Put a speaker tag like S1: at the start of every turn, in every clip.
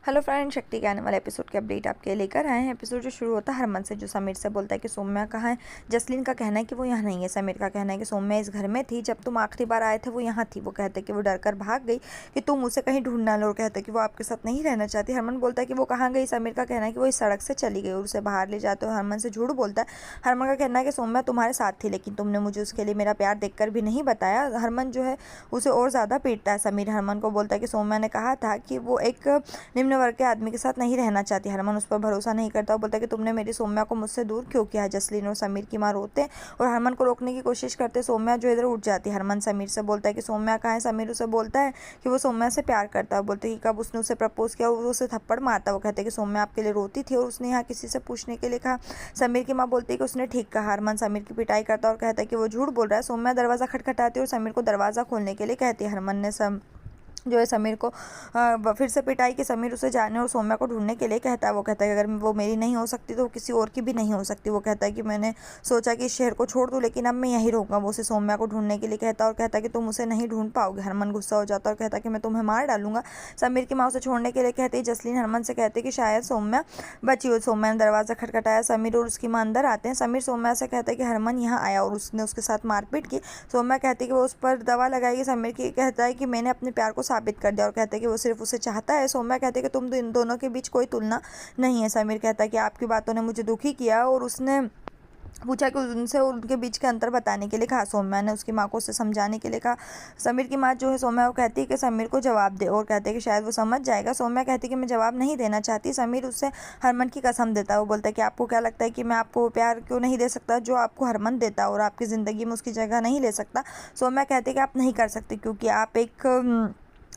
S1: Hello friend, शक्ति के आने वाले एपिसोड के अपडेट आपके लेकर आए हैं। एपिसोड जो शुरू होता है हरमन से, जो समीर से बोलता है कि सौम्या कहाँ है। जसलीन का कहना है कि वो यहाँ नहीं है। समीर का कहना है कि सौम्या इस घर में थी, जब तुम आखिरी बार आए थे वो यहाँ थी। वो कहते हैं कि वो डर कर भाग गई कि तुम उसे कहीं ढूंढना लो, और कहते हैं कि वो आपके साथ नहीं रहना चाहती। हरमन बोलता है कि वो कहाँ गई। समीर का कहना है कि वो इस सड़क से चली गई और उसे बाहर ले जाते हो हरमन से झूठ बोलता है। हरमन का कहना है कि सौम्या तुम्हारे साथ थी, लेकिन तुमने मुझे उसके लिए मेरा प्यार देखकर भी नहीं बताया। हरमन जो है उसे और ज़्यादा पीटता है। समीर हरमन को बोलता है कि सौम्या ने कहा था कि वो एक निम्न वर्ग के आदमी के साथ नहीं रहना चाहती। हरमन उस पर भरोसा नहीं करता और बोलता है कि तुमने मेरी सौम्या को मुझसे दूर क्यों किया। जसलीन और समीर की मां रोते हैं और हरमन को रोकने की कोशिश करते। सौम्या जो इधर उठ जाती है। हरमन समीर से बोलता है कि सौम्या कहाँ है। समीर उसे बोलता है कि वो सौम्या से प्यार करता है। बोलते हैं कि कब उसने उसे प्रपोज किया और वो उसे थप्पड़ मारता। वो कहते हैं कि सौम्या आपके लिए रोती थी और उसने यहाँ किसी से पूछने के लिए कहा। समीर की माँ बोलती है कि उसने ठीक कहा। हरमन समीर की पिटाई करता है और कहता है कि वो झूठ बोल रहा है। सौम्या दरवाज़ा खटखटाती है और समीर को दरवाज़ा खोलने के लिए कहती है। हरमन ने जो है समीर को फिर से पिटाई कि समीर उसे जाने और सौम्या को ढूंढने के लिए कहता है। वो कहता है कि अगर वो मेरी नहीं हो सकती तो किसी और की भी नहीं हो सकती। वो कहता है कि मैंने सोचा कि इस शहर को छोड़ दूँ, लेकिन अब मैं यहीं रहूँगा। वो उसे सौम्या को ढूंढने के लिए कहता है और कहता है कि तुम उसे नहीं ढूंढ पाओगे। हरमन गुस्सा हो जाता है और कहता है कि मैं तुम्हें मार डालूंगा। समीर की माँ उसे छोड़ने के लिए कहती है। जसलीन हरमन से कहते कि शायद सौम्या बची हो। सौम्या ने दरवाज़ा खटखटाया। समीर और उसकी माँ अंदर आते हैं। समीर सौम्या से कहता है कि हरमन यहाँ आया और उसने उसके साथ मारपीट की। सौम्या कहती है कि वो उस पर दवा लगाएगी। समीर की कहता है कि मैंने अपने प्यार को साबित कर दिया और कहते हैं कि वो सिर्फ उसे चाहता है। सौम्या कहते हैं कि तुम इन दोनों के बीच कोई तुलना नहीं है। समीर कहता है कि आपकी बातों ने मुझे दुखी किया और उसने पूछा कि उनसे उनके बीच के अंतर बताने के लिए कहा। सौम्या ने उसकी माँ को उसे समझाने के लिए कहा। समीर की माँ जो है सौम्या वो कहती है कि समीर को जवाब दे और कहते हैं कि शायद वो समझ जाएगा। सौम्या कहती है कि मैं जवाब नहीं देना चाहती। समीर उससे हरमन की कसम देता है। वो बोलता है कि आपको क्या लगता है कि मैं आपको प्यार क्यों नहीं दे सकता जो आपको हरमन देता और आपकी ज़िंदगी में उसकी जगह नहीं ले सकता। सौम्या कहती है कि आप नहीं कर सकते क्योंकि आप एक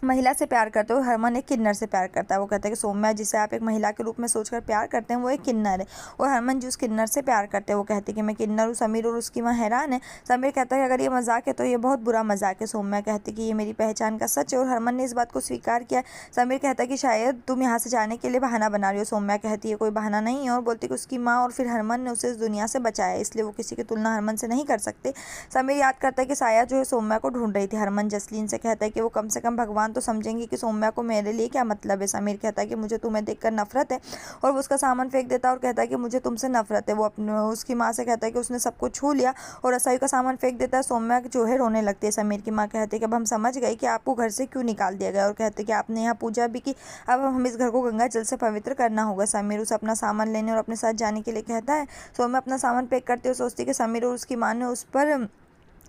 S1: महिला से प्यार करते हो। हरमन एक किन्नर से प्यार करता है। वो कहता है कि सौम्या जिसे आप एक महिला के रूप में सोचकर प्यार करते हैं वो एक किन्नर है और हरमन जिस किन्नर से प्यार करते हैं वो कहते हैं कि मैं किन्नर हूँ। समीर और उसकी माँ हैरान है। समीर कहता है कि अगर ये मजाक है तो ये बहुत बुरा मजाक है। सौम्या कहती है कि ये मेरी पहचान का सच है और हरमन ने इस बात को स्वीकार किया। समीर कहता है कि शायद तुम यहाँ से जाने के लिए बहाना बना रही हो। सौम्या कहती है कोई बहाना नहीं है और बोलती है कि उसकी माँ और फिर हरमन ने उसे इस दुनिया से बचाया, इसलिए वो किसी की तुलना हरमन से नहीं कर सकते। समीर याद करता है कि साया जो है सौम्या को ढूंढ रही थी। हरमन जसलीन से कहता है कि वो कम से कम भगवान तो समझेंगे कि सौम्या को मेरे लिए क्या मतलब है। समीर कहता है कि मुझे तुम्हें देखकर नफरत है और वो उसका सामान फेंक देता है और कहता है कि मुझे तुमसे नफरत है। वो अपने उसकी माँ से कहता है कि उसने सब कुछ छू लिया और रसोई का सामान फेंक देता है। सौम्या जो है रोने लगती है। समीर की माँ कहती है कि अब हम समझ गए कि आपको घर से क्यों निकाल दिया गया और कहते हैं कि आपने यहाँ पूजा भी की, अब हम इस घर को गंगा जल से पवित्र करना होगा। समीर उसे अपना सामान लेने और अपने साथ जाने के लिए कहता है। सौम्या अपना सामान पैक करते हुए सोचती है कि समीर और उसकी माँ ने उस पर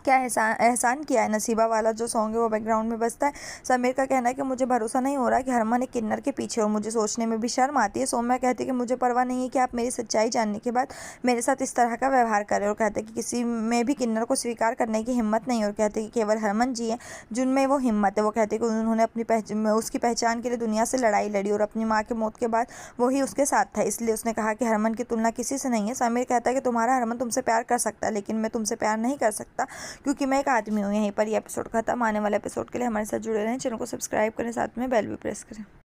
S1: क्या एहसान किया है। नसीबा वाला जो सॉन्ग है वो बैकग्राउंड में बजता है। समीर का कहना है कि मुझे भरोसा नहीं हो रहा कि हरमन एक किन्नर के पीछे और मुझे सोचने में भी शर्म आती है। सौम्या कहती है कि मुझे परवाह नहीं है कि आप मेरी सच्चाई जानने के बाद मेरे साथ इस तरह का व्यवहार करें और कहते हैं कि किसी में भी किन्नर को स्वीकार करने की हिम्मत नहीं और कहते हैं कि केवल हरमन जी हैं जिनमें वो हिम्मत है। वो कहते हैं कि उन्होंने अपनी उसकी पहचान के लिए दुनिया से लड़ाई लड़ी और अपनी माँ के मौत के बाद वही उसके साथ था, इसलिए उसने कहा कि हरमन की तुलना किसी से नहीं है। समीर कहता है कि तुम्हारा हरमन तुमसे प्यार कर सकता है लेकिन मैं तुमसे प्यार नहीं कर सकता क्योंकि मैं एक आदमी हूँ। यहीं पर ये एपिसोड खत्म। आने वाले एपिसोड के लिए हमारे साथ जुड़े रहें, चैनल को सब्सक्राइब करें, साथ में बेल भी प्रेस करें।